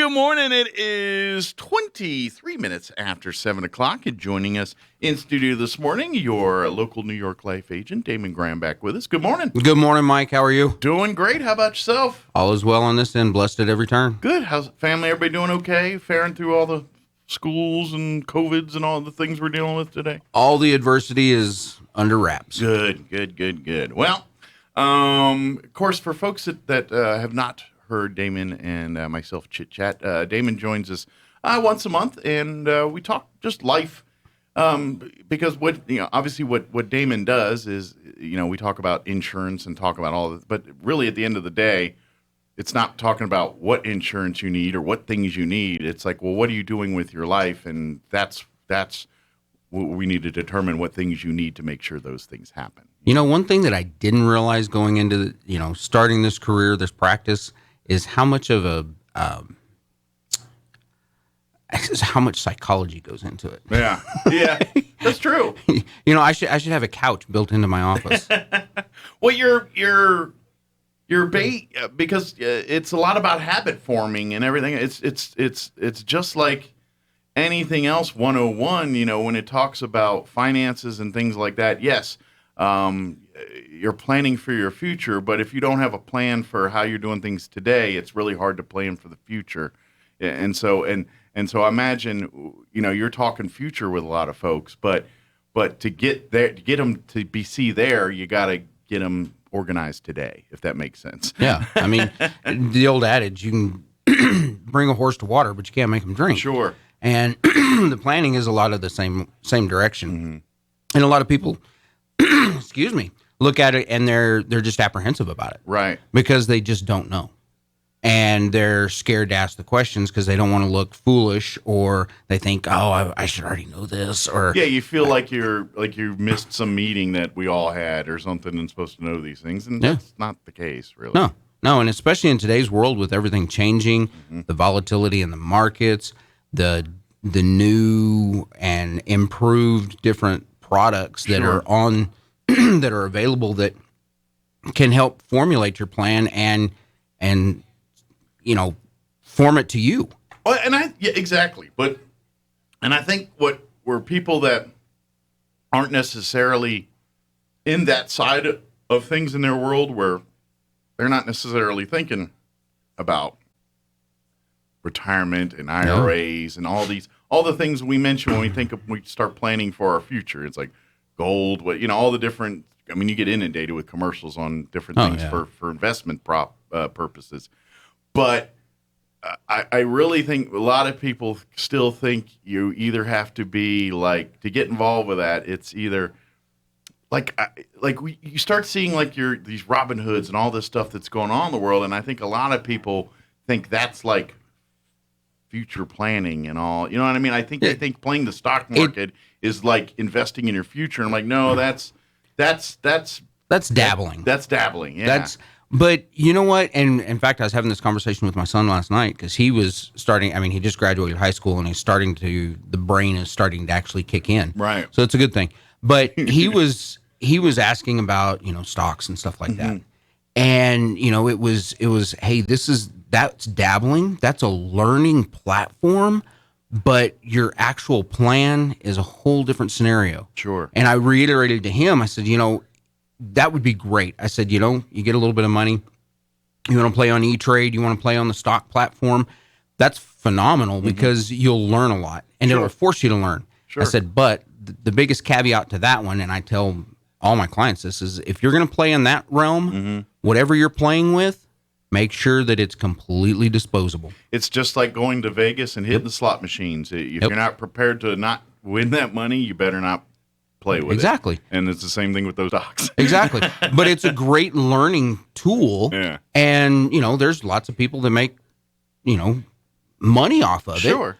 Good morning. It is 23 minutes after 7 o'clock. And joining us in studio this morning, your local New York Life agent, Damon Graham, back with us. Good morning. Good morning, Mike. How are you? Doing great. How about yourself? All is well on this end. Blessed at every turn. Good. How's family? Everybody doing okay? Faring through all the schools and COVIDs and all the things we're dealing with today? All the adversity is under wraps. Good. Well, of course, for folks that have not heard Damon and myself chit chat, Damon joins us once a month, and we talk just life. Because obviously what Damon does is, we talk about insurance and talk about all this, but really at the end of the day, it's not talking about what insurance you need or what things you need. It's like, well, what are you doing with your life? And that's what we need to determine, what things you need to make sure those things happen. One thing that I didn't realize going into, starting this career, this practice, is how much of how much psychology goes into it. Yeah, that's true. I should have a couch built into my office. Well, you're because it's a lot about habit forming and everything. It's just like anything else 101, when it talks about finances and things like that. Yes, you're planning for your future, but if you don't have a plan for how you're doing things today, it's really hard to plan for the future. And so I imagine, you're talking future with a lot of folks, but to get there, to get them to see there, you got to get them organized today, if that makes sense. Yeah. I mean, the old adage, you can bring a horse to water, but you can't make him drink. Sure. And the planning is a lot of the same direction. Mm-hmm. And a lot of people, excuse me, look at it and they're just apprehensive about it. Right. Because they just don't know. And they're scared to ask the questions because they don't want to look foolish, or they think, oh, I should already know this. Or yeah, you feel like you missed some meeting that we all had or something and supposed to know these things. And that's not the case, really. No. And especially in today's world with everything changing, the volatility in the markets, the new and improved different products that are on that are available that can help formulate your plan and form it to you. Well, exactly. And I think where people that aren't necessarily in that side of things in their world, where they're not necessarily thinking about retirement and IRAs and all the things we mention when we start planning for our future. It's like gold, all the different. I mean, you get inundated with commercials on different things for investment purposes. But I really think a lot of people still think you either have to be to get involved with that. It's either you start seeing these Robin Hoods and all this stuff that's going on in the world, and I think a lot of people think that's like future planning and all. You know what I mean? I think they think playing the stock market is like investing in your future. And I'm like, no, that's dabbling. That's dabbling. Yeah. But you know what? And in fact, I was having this conversation with my son last night because he was starting. I mean, he just graduated high school and the brain is starting to actually kick in. Right. So it's a good thing. But he was asking about, stocks and stuff like that. And, it was, hey, that's dabbling. That's a learning platform, but your actual plan is a whole different scenario. Sure. And I reiterated to him, I said, that would be great. I said, you get a little bit of money. You want to play on E-Trade. You want to play on the stock platform. That's phenomenal because you'll learn a lot and it'll force you to learn. Sure. I said, but the biggest caveat to that one, and I tell all my clients this, is if you're going to play in that realm, whatever you're playing with, make sure that it's completely disposable. It's just like going to Vegas and hitting the slot machines. If you're not prepared to not win that money, you better not play with it. Exactly. And it's the same thing with those stocks. Exactly. But it's a great learning tool. Yeah. And, there's lots of people that make, money off of it. Sure.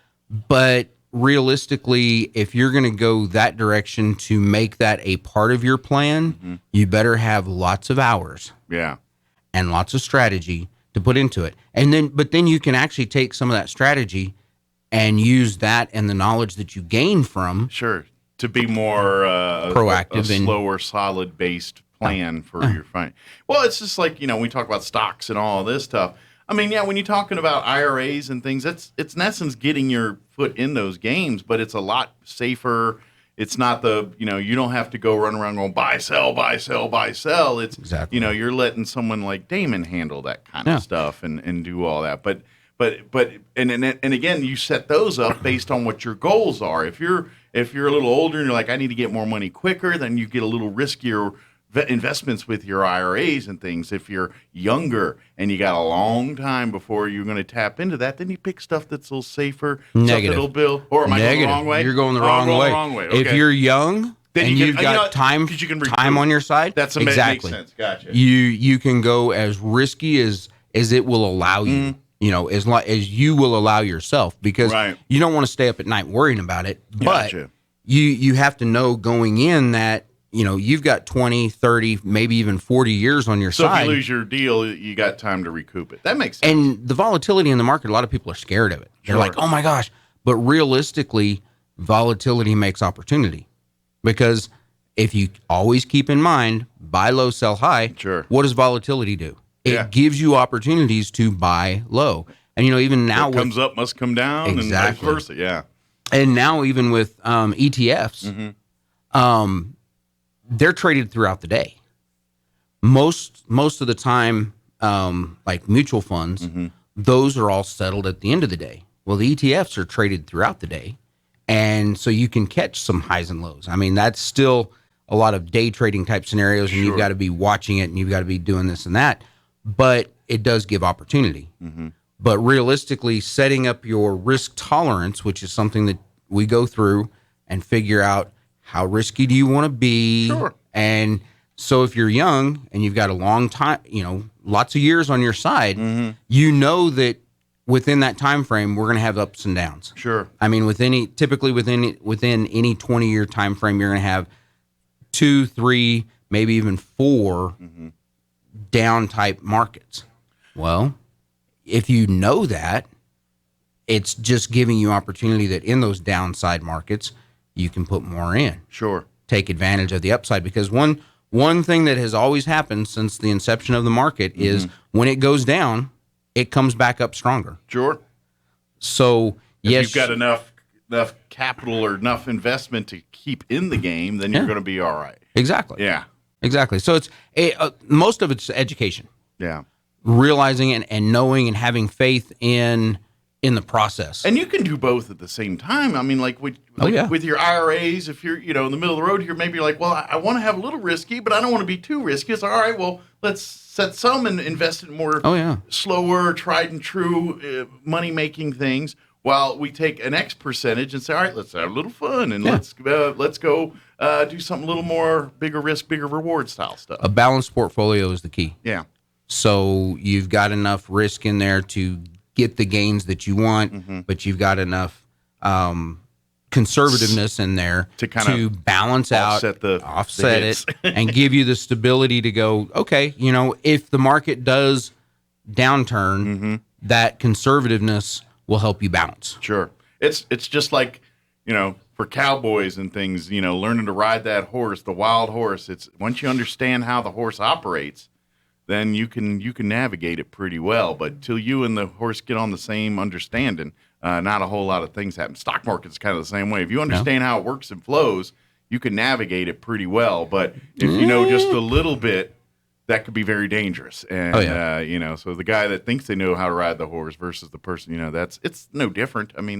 But realistically, if you're going to go that direction to make that a part of your plan, you better have lots of hours. Yeah. And lots of strategy to put into it. But then you can actually take some of that strategy and use that and the knowledge that you gain from. Sure. To be more proactive, a slower, solid based plan for your finance. Well, it's just like, we talk about stocks and all this stuff. I mean, yeah, when you're talking about IRAs and things, it's in essence getting your foot in those games, but it's a lot safer. It's not you don't have to go run around going buy, sell, buy, sell, buy, sell. It's Exactly. you're letting someone like Damon handle that kind of stuff and do all that. But again, you set those up based on what your goals are. If you're a little older and you're like, I need to get more money quicker, then you get a little riskier investments with your IRAs and things. If you're younger and you got a long time before you're going to tap into that, then you pick stuff that's a little safer. Negative. That'll build. Or am I going the wrong way? You're going the Oh, I'm wrong going way. the wrong way. Okay. If you're young then and you've got time on your side, that's exactly. Makes sense. Gotcha. You can go as risky as it will allow you. As you will allow yourself, because you don't want to stay up at night worrying about it. But Gotcha. you have to know going in that you've got 20, 30, maybe even 40 years on your so side. If you lose your deal, you got time to recoup it. That makes sense. And the volatility in the market, a lot of people are scared of it. They're like, oh my gosh. But realistically, volatility makes opportunity. Because if you always keep in mind, buy low, sell high, what does volatility do? It gives you opportunities to buy low. And, even now what comes up must come down and vice versa. Yeah. And now even with ETFs, they're traded throughout the day. Most of the time, like mutual funds, those are all settled at the end of the day. Well, the ETFs are traded throughout the day. And so you can catch some highs and lows. I mean, that's still a lot of day trading type scenarios, and you've got to be watching it and you've got to be doing this and that. But it does give opportunity. But realistically, setting up your risk tolerance, which is something that we go through and figure out how risky do you want to be. And so if you're young and you've got a long time, lots of years on your side, that within that time frame, we're going to have ups and downs. I mean, typically within any 20-year time frame, you're going to have 2, 3, maybe even 4 down type markets. Well, if you know that, it's just giving you opportunity that in those downside markets, you can put more in. Take advantage of the upside, because one thing that has always happened since the inception of the market is when it goes down, it comes back up stronger. So if you've got enough capital or enough investment to keep in the game, then you're going to be all right. Exactly. So it's most of it's education. Realizing and knowing and having faith in the process. And you can do both at the same time. I mean, with your IRAs, if you're in the middle of the road here, maybe you're like, well, I want to have a little risky, but I don't want to be too risky. It's like, all right, well, let's set some and invest in more slower, tried and true money-making things, while we take an X percentage and say, all right, let's have a little fun and let's go do something a little more bigger risk, bigger reward style stuff. A balanced portfolio is the key. So you've got enough risk in there to get the gains that you want, but you've got enough conservativeness in there to balance offset it, and give you the stability to go, okay, if the market does downturn, that conservativeness will help you bounce. It's just like, for cowboys and things, learning to ride that horse, the wild horse. It's once you understand how the horse operates, then you can navigate it pretty well. But till you and the horse get on the same understanding, not a whole lot of things happen. Stock market's kind of the same way. If you understand how it works and flows, you can navigate it pretty well. But if you know just a little bit, that could be very dangerous. And so the guy that thinks they know how to ride the horse versus the person, it's no different. I mean,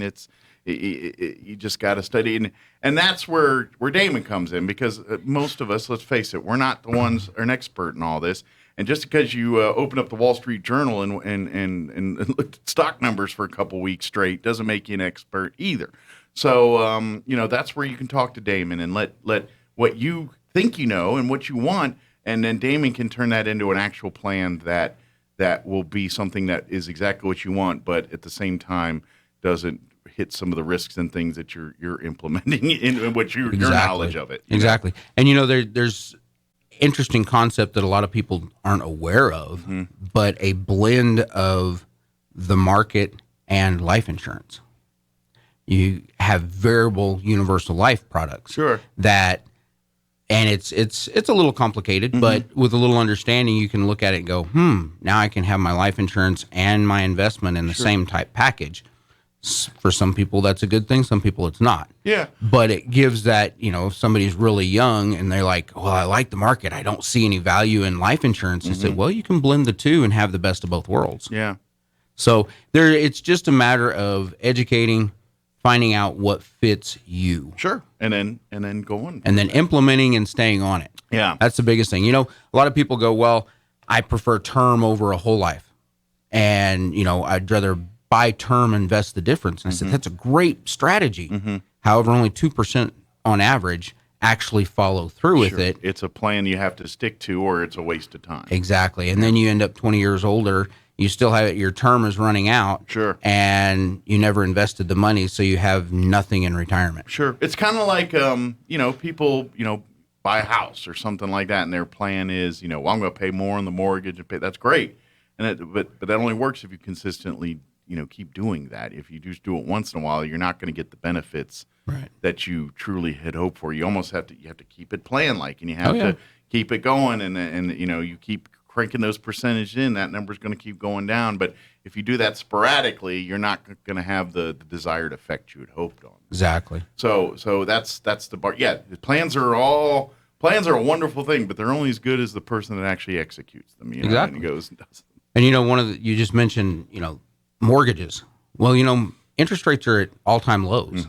you just got to study, and that's where Damon comes in, because most of us, let's face it, we're not the ones are an expert in all this. And just because you open up the Wall Street Journal and looked at stock numbers for a couple weeks straight doesn't make you an expert either. So that's where you can talk to Damon and let what you think you know and what you want, and then Damon can turn that into an actual plan that will be something that is exactly what you want, but at the same time doesn't hit some of the risks and things that you're implementing in what your knowledge of it. Exactly. And there's interesting concept that a lot of people aren't aware of, but a blend of the market and life insurance. You have variable universal life products that And it's a little complicated, but with a little understanding, you can look at it and go, now I can have my life insurance and my investment in the same type package. For some people, that's a good thing. Some people, it's not. Yeah. But it gives that, if somebody's really young and they're like, well, I like the market, I don't see any value in life insurance. They say, well, you can blend the two and have the best of both worlds. Yeah. So it's just a matter of educating, finding out what fits you. Sure. And then going. And then implementing and staying on it. Yeah. That's the biggest thing. A lot of people go, well, I prefer term over a whole life. And, I'd rather buy term, invest the difference. And I said, that's a great strategy. However, only 2% on average actually follow through with it. It's a plan you have to stick to, or it's a waste of time. Exactly. And then you end up 20 years older. You still have it, your term is running out. Sure. And you never invested the money, so you have nothing in retirement. Sure. It's kind of like, people, buy a house or something like that, and their plan is, well, I'm going to pay more on the mortgage and pay. That's great. But that only works if you consistently, keep doing that. If you just do it once in a while, you're not going to get the benefits that you truly had hoped for. You almost have to keep it planned, and you have to keep it going, and you keep cranking those percentages in. That number's going to keep going down. But if you do that sporadically, you're not going to have the desired effect you had hoped on. Exactly. So that's the bar. Yeah, plans are a wonderful thing, but they're only as good as the person that actually executes them. Exactly. And goes and does. And you just mentioned mortgages. Well, interest rates are at all-time lows.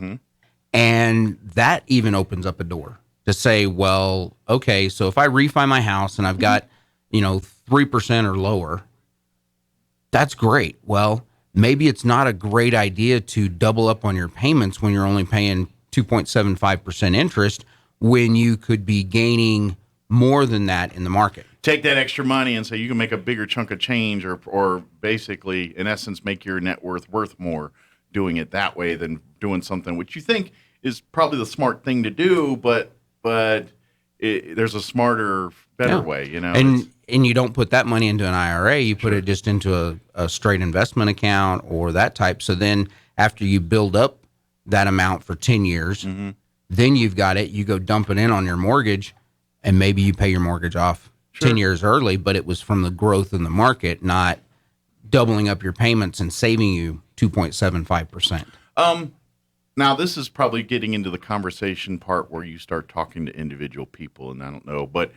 And that even opens up a door to say, well, okay, so if I refi my house and I've got, 3% or lower, that's great. Well, maybe it's not a great idea to double up on your payments when you're only paying 2.75% interest when you could be gaining more than that in the market. Take that extra money and say you can make a bigger chunk of change or basically, in essence, make your net worth more doing it that way than doing something which you think is probably the smart thing to do, but there's a smarter, better way, And you don't put that money into an IRA. You put it just into a straight investment account or that type. So then after you build up that amount for 10 years, then you've got it. You go dump it in on your mortgage, and maybe you pay your mortgage off 10 years early, but it was from the growth in the market, not doubling up your payments and saving you 2.75%. Now, this is probably getting into the conversation part where you start talking to individual people, and I don't know, but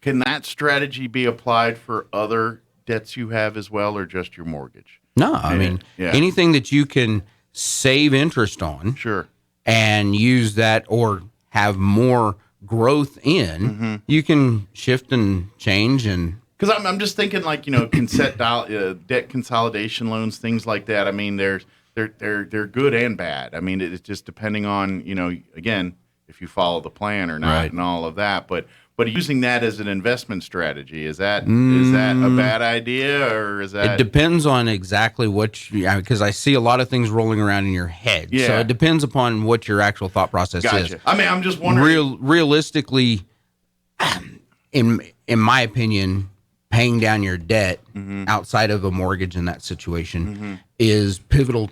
can that strategy be applied for other debts you have as well, or just your mortgage? No, I mean, anything that you can save interest on and use that or have more growth in, you can shift and change. And because I'm just thinking debt consolidation loans, things like that. I mean, they're good and bad. I mean, it's just depending on, again, if you follow the plan or not and all of that. But using that as an investment strategy, is that a bad idea, or is that? It depends on exactly because I see a lot of things rolling around in your head. Yeah. So it depends upon what your actual thought process is. I mean, I'm just wondering. Realistically, in my opinion, paying down your debt outside of a mortgage in that situation is pivotal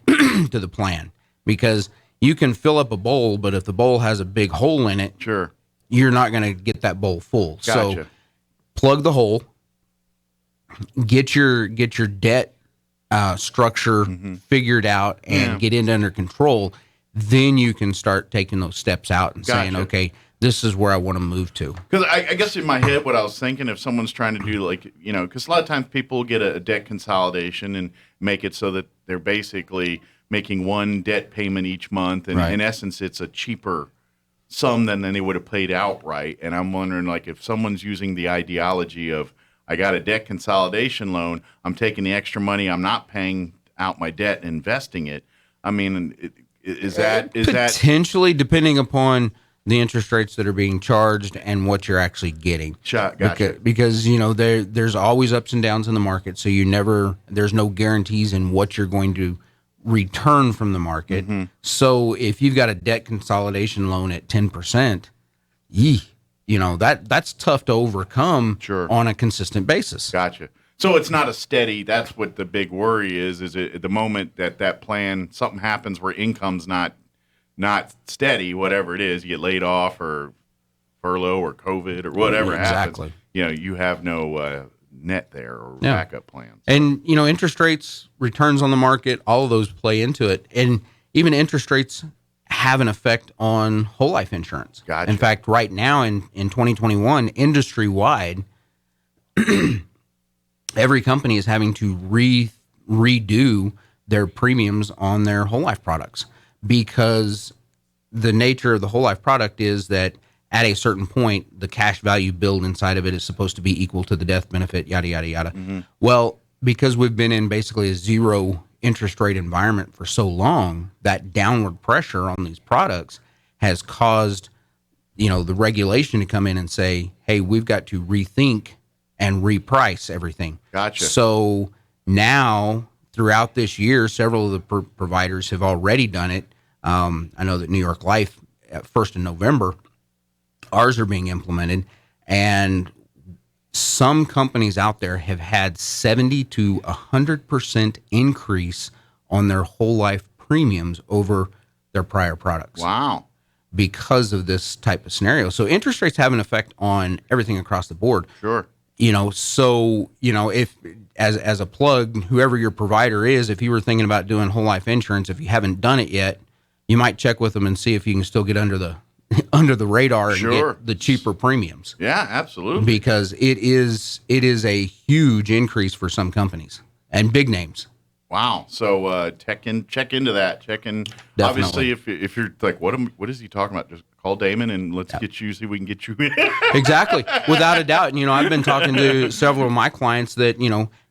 to the plan, because you can fill up a bowl, but if the bowl has a big hole in it, you're not going to get that bowl full. Gotcha. So plug the hole, get your debt structure figured out, and get it under control. Then you can start taking those steps out and saying, okay, this is where I want to move to. Because I guess in my head, what I was thinking, if someone's trying to do because a lot of times people get a debt consolidation and make it so that they're basically making one debt payment each month. And in essence, it's a cheaper sum than they would have paid outright. And I'm wondering, if someone's using the ideology of, I got a debt consolidation loan, I'm taking the extra money, I'm not paying out my debt and investing it. I mean, is that potentially, depending upon the interest rates that are being charged and what you're actually getting. Gotcha. Because there's always ups and downs in the market, so there's no guarantees in what you're going to return from the market. So if you've got a debt consolidation loan at 10%, that's tough to overcome on a consistent basis. Gotcha. So it's not a steady, that's what the big worry is it at the moment that plan, something happens where income's not steady, whatever it is, you get laid off or furlough or COVID or whatever Exactly. happens, you have no net there or backup plans. And, interest rates, returns on the market, all of those play into it. And even interest rates have an effect on whole life insurance. Gotcha. In fact, right now in 2021, industry-wide, every company is having to redo their premiums on their whole life products, because the nature of the whole life product is that at a certain point, the cash value build inside of it is supposed to be equal to the death benefit, yada, yada, yada. Mm-hmm. Well, because we've been in basically a zero interest rate environment for so long, that downward pressure on these products has caused, the regulation to come in and say, hey, we've got to rethink and reprice everything. Gotcha. So now, throughout this year, several of the providers have already done it. I know that New York Life, at 1st of November, ours are being implemented, and some companies out there have had 70 to 100% increase on their whole life premiums over their prior products. Wow. Because of this type of scenario. So interest rates have an effect on everything across the board. Sure. If as a plug, whoever your provider is, if you were thinking about doing whole life insurance, if you haven't done it yet, you might check with them and see if you can still get under the radar and get the cheaper premiums. Yeah, absolutely. Because it is a huge increase for some companies and big names. Wow. So check into that. Definitely. Obviously, if you're like, what is he talking about? Just call Damon and let's get you, see if we can get you in. Exactly. Without a doubt. And, I've been talking to several of my clients that,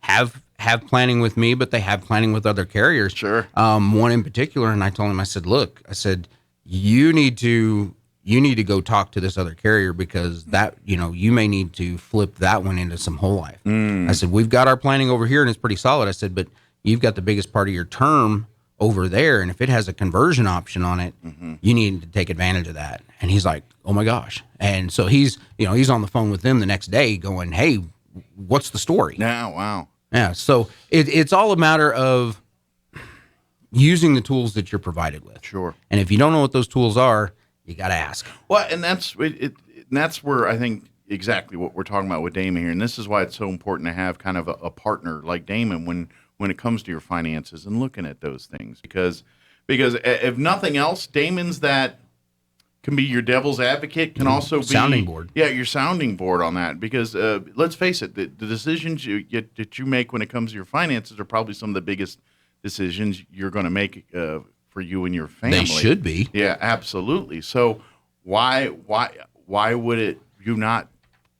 have planning with me, but they have planning with other carriers. Sure. One in particular, and I told him, I said, you need to go talk to this other carrier, because that, you may need to flip that one into some whole life. I said, we've got our planning over here and it's pretty solid. I said, but you've got the biggest part of your term over there, and if it has a conversion option on it, you need to take advantage of that. And he's like, oh my gosh. And so he's on the phone with them the next day going, hey, what's the story? Yeah, wow. Yeah, so it's all a matter of using the tools that you're provided with. Sure. And if you don't know what those tools are, you got to ask. Well, and that's where I think exactly what we're talking about with Damon here, and this is why it's so important to have kind of a partner like Damon when it comes to your finances and looking at those things, because if nothing else, Damon's that can be your devil's advocate, can also be sounding board. Yeah, your sounding board on that, because let's face it, the decisions that you make when it comes to your finances are probably some of the biggest decisions you're going to make for you and your family. They should be. Yeah, absolutely. So why would you not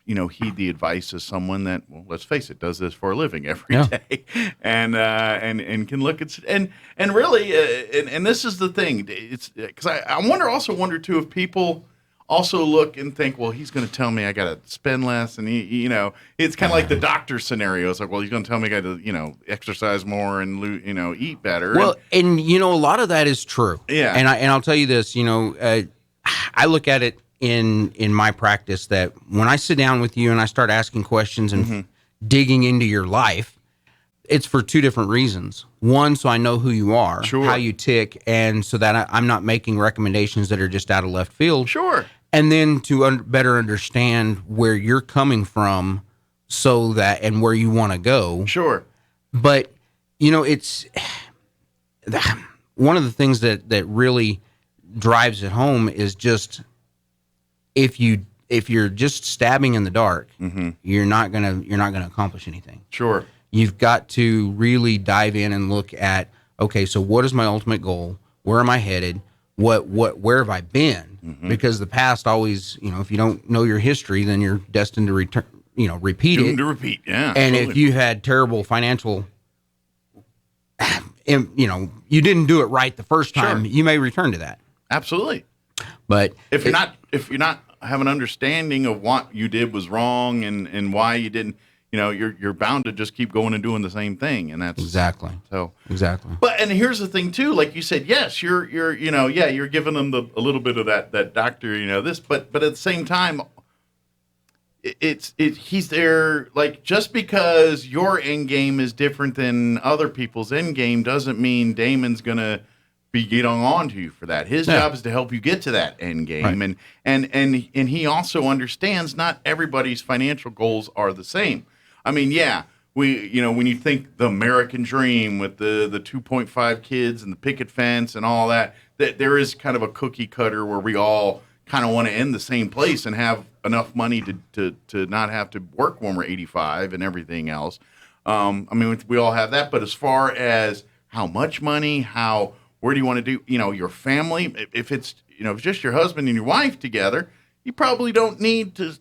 heed the advice of someone that, well, let's face it, does this for a living every day, and can look at and really and this is the thing. It's because I wonder too if people also look and think, well, he's going to tell me I got to spend less, and it's kind of like the doctor scenario. It's like, well, he's going to tell me I got to exercise more and eat better. Well, and a lot of that is true. Yeah, and I'll tell you this. I look at it in my practice that when I sit down with you and I start asking questions and digging into your life, it's for two different reasons. One, so I know who you are, how you tick, and so that I'm not making recommendations that are just out of left field. Sure. And then to better understand where you're coming from, so that, and where you want to go. Sure. But, it's one of the things that really drives it home is just, if you're just stabbing in the dark, you're not gonna accomplish anything. Sure. You've got to really dive in and look at, okay, so what is my ultimate goal? Where am I headed? Where have I been? Because the past always, if you don't know your history, then you're destined to return, repeat it. Doomed to repeat, yeah. And absolutely. if you had terrible financial, you didn't do it right the first time, you may return to that. Absolutely. But if you're not have an understanding of what you did was wrong and why you didn't, you're bound to just keep going and doing the same thing, and that's exactly. But and here's the thing too, like you said, yes, you're giving them a little bit of that doctor, this, but at the same time, he's there, like, just because your end game is different than other people's end game doesn't mean Damon's gonna be getting on to you for that. His job is to help you get to that end game. Right. And he also understands not everybody's financial goals are the same. I mean, yeah, when you think the American dream with the 2.5 kids and the picket fence and all that there is kind of a cookie cutter where we all kind of want to end the same place and have enough money to not have to work when we're 85 and everything else. I mean, we all have that, but as far as how much money, where do you want to do, your family, if it's, if it's just your husband and your wife together, you probably don't need to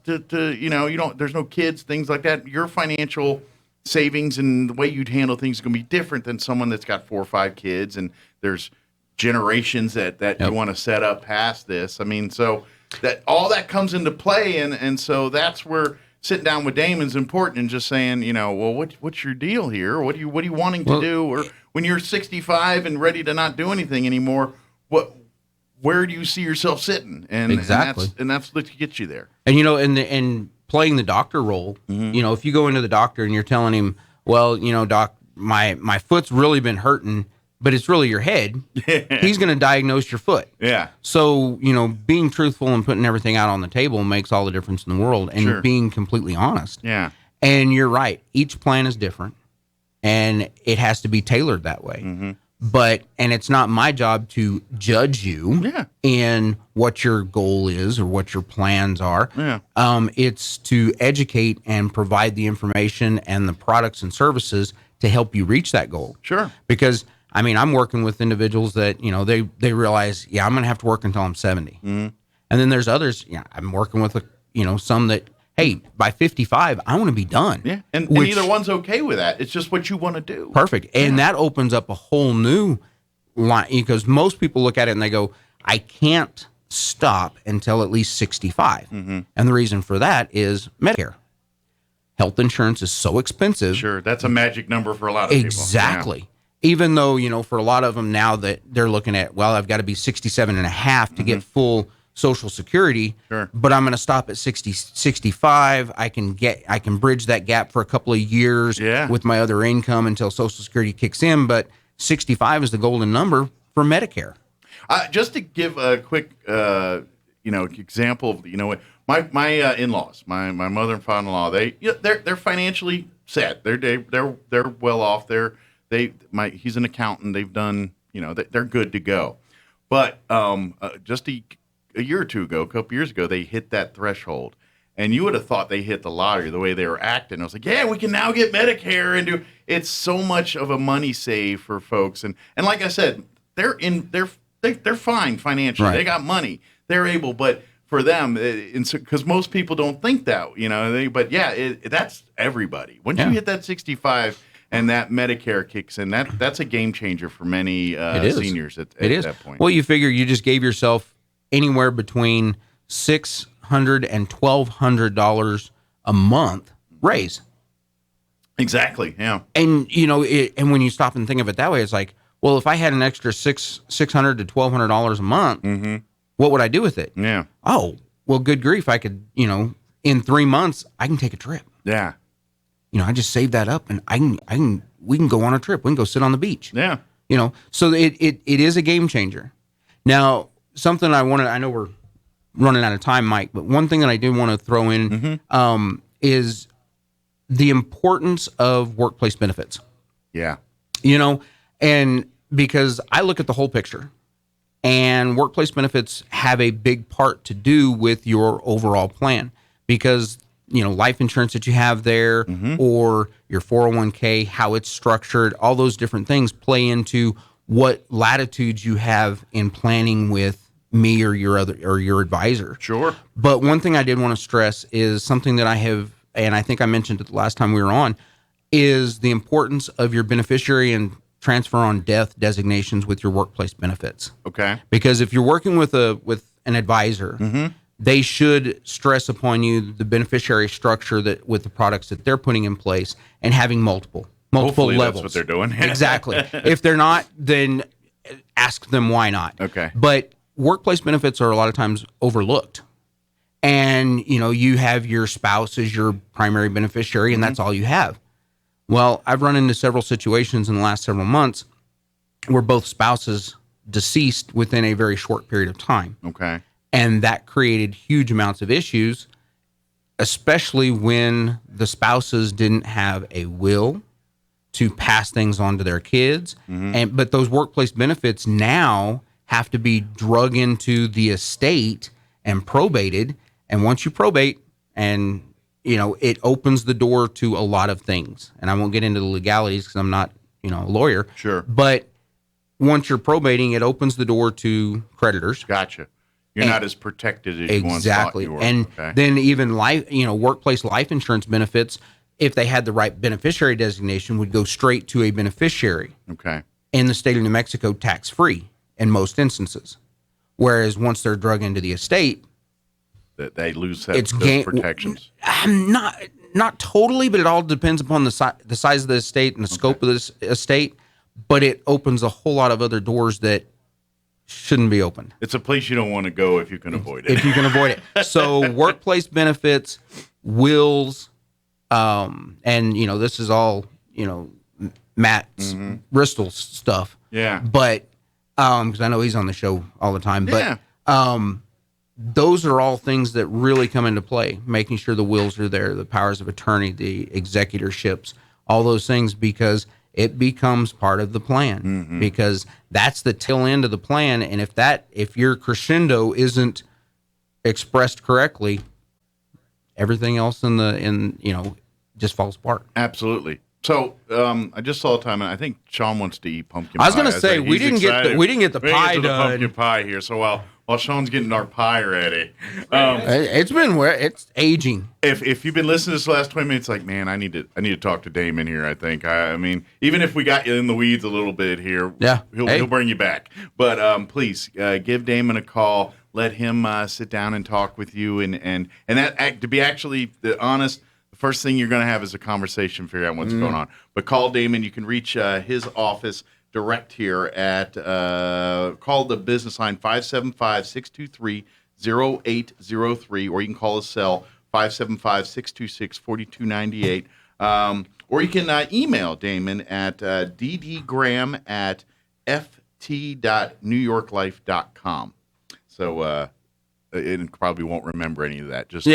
there's no kids, things like that. Your financial savings and the way you'd handle things is going to be different than someone that's got 4 or 5 kids and there's generations that you want to set up past this. I mean, so that all that comes into play. And so that's where sitting down with Damon is important and just saying, well, what's your deal here? What are you wanting to do? Or when you're 65 and ready to not do anything anymore, where do you see yourself sitting? And exactly. And that's what gets you there. And, and playing the doctor role, if you go into the doctor and you're telling him, well, doc, my foot's really been hurting, but it's really your head, he's going to diagnose your foot. Yeah. So, being truthful and putting everything out on the table makes all the difference in the world, and being completely honest. Yeah. And you're right. Each plan is different, and it has to be tailored that way. Mm-hmm. And it's not my job to judge you in what your goal is or what your plans are. Yeah. It's to educate and provide the information and the products and services to help you reach that goal. Sure. Because, I mean, I'm working with individuals that, they realize, I'm going to have to work until I'm 70. Mm-hmm. And then there's others, I'm working with, some that, hey, by 55, I want to be done. Yeah, and either one's okay with that. It's just what you want to do. Perfect. And that opens up a whole new line, because most people look at it and they go, I can't stop until at least 65. Mm-hmm. And the reason for that is Medicare. Health insurance is so expensive. Sure, that's a magic number for a lot of people. Exactly. Yeah. Even though, for a lot of them now that they're looking at, well, I've got to be 67 and a half to get full Social Security, but I'm going to stop at 65. I can bridge that gap for a couple of years with my other income until Social Security kicks in. But 65 is the golden number for Medicare. Just to give a quick, example of, my in-laws, my mother and father-in-law, they're financially set. They're well off. He's an accountant. They've done, they're good to go. But just a year or two ago, a couple years ago, they hit that threshold. And you would have thought they hit the lottery the way they were acting. I was like, yeah, we can now get Medicare and do. It's so much of a money save for folks. And like I said, they're fine financially. Right. They got money. They're able, but for them, because most people don't think that, that's everybody. Once you hit that 65 and that Medicare kicks in, that's a game changer for many seniors at that point. Well, you figure you just gave yourself anywhere between $600 and $1,200 a month raise. Exactly. Yeah. And and when you stop and think of it that way, it's like, well, if I had an extra $600 to $1,200 a month, what would I do with it? Yeah. Oh, well, good grief! I could, in 3 months, I can take a trip. Yeah. I just save that up, and we can go on a trip. We can go sit on the beach. Yeah. So it is a game changer. Now, something I know we're running out of time, Mike, but one thing that I do want to throw in is the importance of workplace benefits. Yeah. And because I look at the whole picture, and workplace benefits have a big part to do with your overall plan, because, life insurance that you have there or your 401k, how it's structured, all those different things play into what latitudes you have in planning with me or your advisor. Sure. But one thing I did want to stress is something that I have, and I think I mentioned it the last time we were on, is the importance of your beneficiary and transfer on death designations with your workplace benefits. Okay. Because if you're working with an advisor, they should stress upon you the beneficiary structure that with the products that they're putting in place and having multiple Hopefully levels. That's what they're doing. Exactly. If they're not, then ask them why not. Okay. But workplace benefits are a lot of times overlooked. And, you have your spouse as your primary beneficiary, and that's all you have. Well, I've run into several situations in the last several months where both spouses deceased within a very short period of time. Okay. And that created huge amounts of issues, especially when the spouses didn't have a will to pass things on to their kids. But those workplace benefits now have to be drug into the estate and probated. And once you probate, and it opens the door to a lot of things. And I won't get into the legalities because I'm not, a lawyer. Sure. But once you're probating, it opens the door to creditors. Gotcha. You're not as protected as you once thought you were. And then even workplace life insurance benefits, if they had the right beneficiary designation, would go straight to a beneficiary. Okay. In the state of New Mexico, tax-free in most instances. Whereas once they're drug into the estate, that they lose those protections. Not totally, but it all depends upon the size of the estate and the scope of this estate. But it opens a whole lot of other doors that shouldn't be opened. It's a place you don't want to go if you can avoid it. If you can avoid it. So workplace benefits, wills, and this is all Matt's Bristol's stuff. Yeah. But because I know he's on the show all the time. But those are all things that really come into play, making sure the wills are there, the powers of attorney, the executorships, all those things, because it becomes part of the plan, because that's the tail end of the plan. And if your crescendo isn't expressed correctly, everything else just falls apart. Absolutely. So I just saw a time, and I think Sean wants to eat pumpkin pie. I was going to say we didn't get the pie done. Pumpkin pie here. So while Sean's getting our pie ready, it's aging. If you've been listening to this last 20 minutes, like, man, I need to talk to Damon here. I think I mean, even if we got you in the weeds a little bit here, he'll bring you back. But please give Damon a call. Let him sit down and talk with you, and that, to be actually honest, the first thing you're going to have is a conversation, figure out what's going on. But call Damon. You can reach his office direct here at call the business line 575-623-0803, or you can call his cell 575-626-4298, or you can email Damon at dd.graham@ft.newyorklife.com. So it probably won't remember any of that. Just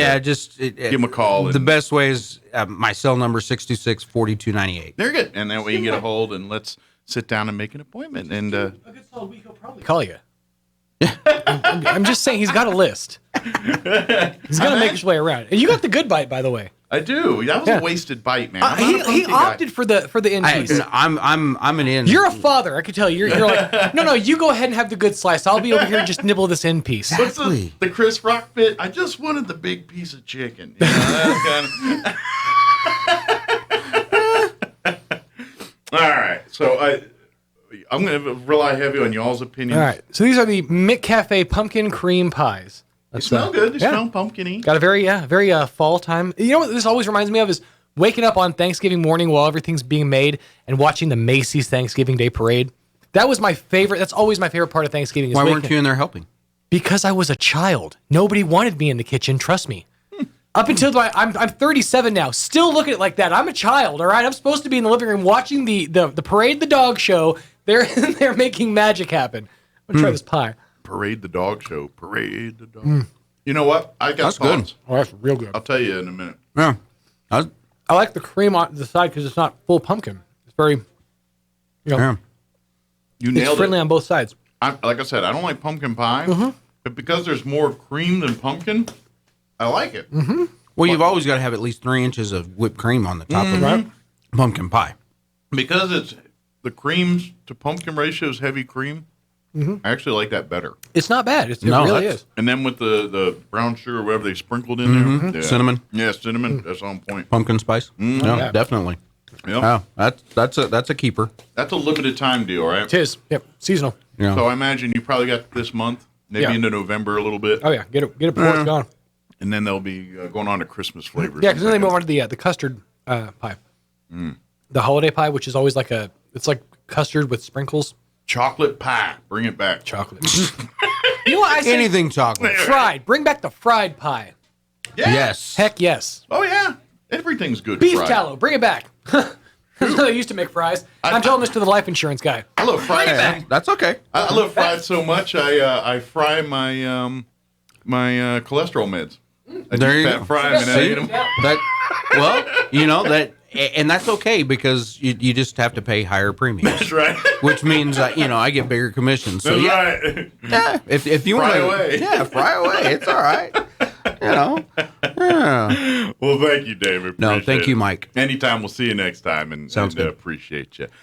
give him a call. The best way is my cell number 626-4298. They're good, and that way you can get a hold, and let's sit down and make an appointment. And a good solid week, he'll probably call you. I'm just saying, he's got a list. He's gonna make his way around. And you got the good bite, by the way. I do. That was a wasted bite, man. He opted for the in piece. I'm an in. You're a father. I can tell you. You're like, no. You go ahead and have the good slice. I'll be over here and just nibble this in piece. What's the Chris Rock bit? I just wanted the big piece of chicken. That's all right. So I'm going to rely heavy on y'all's opinions. All right. So these are the McCafe pumpkin cream pies. They smell good. They smell pumpkin-y. Got a very fall time. You know what this always reminds me of is waking up on Thanksgiving morning while everything's being made and watching the Macy's Thanksgiving Day Parade. That was my favorite. That's always my favorite part of Thanksgiving. Why weren't you in there helping? Because I was a child. Nobody wanted me in the kitchen. Trust me. Up until I'm 37 now. Still look at it like that. I'm a child. All right. I'm supposed to be in the living room watching the Parade the Dog Show. They're making magic happen. I'm gonna try this pie. Parade the Dog Show. Parade the Dog. You know what? I got good. Oh, that's real good. I'll tell you in a minute. Yeah. I like the cream on the side because it's not full pumpkin. It's very, You nailed it's friendly on both sides. Like I said, I don't like pumpkin pie, but because there's more cream than pumpkin, I like it. Well, you've always got to have at least 3 inches of whipped cream on the top of pumpkin pie. Because it's the creams to pumpkin ratio is heavy cream. I actually like that better. It's not bad. It really is. And then with the brown sugar or whatever they sprinkled in there. Yeah. Cinnamon. Yeah, cinnamon. That's on point. Pumpkin spice. Yeah, definitely. Yep. Oh, that's a keeper. That's a limited time deal, right? It is. Yep. Seasonal. Yeah. So I imagine you probably got this month, maybe into November a little bit. Oh yeah, get it before it's gone. And then they'll be going on to Christmas flavors. Yeah, because then they move on to the custard pie. The holiday pie, which is always it's like custard with sprinkles. Chocolate pie. Bring it back. Chocolate. You know what I say? Anything chocolate. Fried. Bring back the fried pie. Yeah. Yes. Heck yes. Oh, yeah. Everything's good Beef fried. tallow. Bring it back. That's how they used to make fries. I'm telling this to the life insurance guy. I love fried. Hey, that's okay. I love fried so much. I fry my my cholesterol meds. I There just you fat go. fry them and I See? eat them. That well, and that's okay because you just have to pay higher premiums, That's right. which means I get bigger commissions. So That's right. yeah, if you Fry want away. yeah, fry away. It's all right. Yeah. Well, thank you, David. No, Appreciate thank it. you, Mike. Anytime. We'll see you next time, and Sounds good. appreciate you.